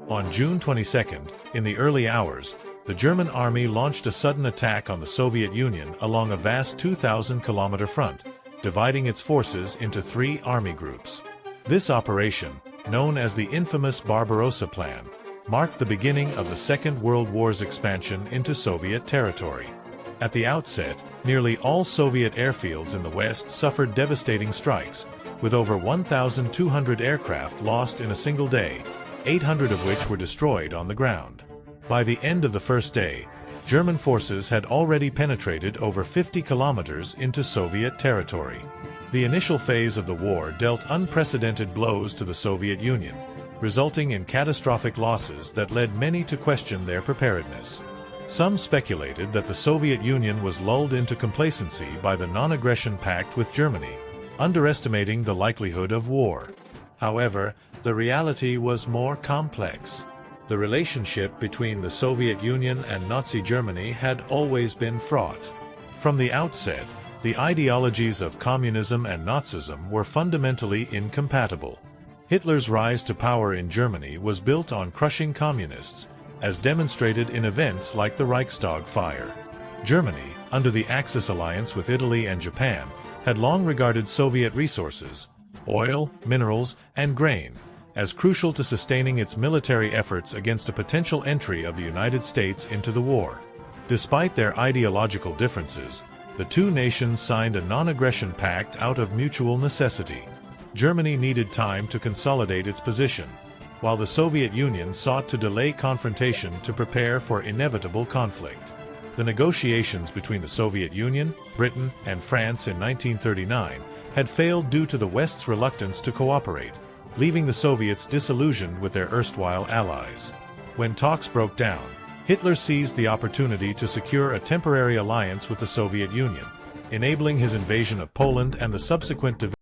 On June 22, in the early hours, the German army launched a sudden attack on the Soviet Union along a vast 2,000-kilometer front, dividing its forces into 3 army groups. This operation, known as the infamous Barbarossa Plan, marked the beginning of the Second World War's expansion into Soviet territory. At the outset, nearly all Soviet airfields in the West suffered devastating strikes, with over 1,200 aircraft lost in a single day, 800 of which were destroyed on the ground. By the end of the first day, German forces had already penetrated over 50 kilometers into Soviet territory. The initial phase of the war dealt unprecedented blows to the Soviet Union, resulting in catastrophic losses that led many to question their preparedness. Some speculated that the Soviet Union was lulled into complacency by the non-aggression pact with Germany, underestimating the likelihood of war. However, the reality was more complex. The relationship between the Soviet Union and Nazi Germany had always been fraught. From the outset, the ideologies of communism and Nazism were fundamentally incompatible. Hitler's rise to power in Germany was built on crushing communists, as demonstrated in events like the Reichstag fire. Germany, under the Axis alliance with Italy and Japan, had long regarded Soviet resources, oil, minerals, and grain, as crucial to sustaining its military efforts against a potential entry of the United States into the war. Despite their ideological differences, the two nations signed a non-aggression pact out of mutual necessity. Germany needed time to consolidate its position, while the Soviet Union sought to delay confrontation to prepare for inevitable conflict. The negotiations between the Soviet Union, Britain, and France in 1939 had failed due to the West's reluctance to cooperate, leaving the Soviets disillusioned with their erstwhile allies. When talks broke down, Hitler seized the opportunity to secure a temporary alliance with the Soviet Union, enabling his invasion of Poland and the subsequent division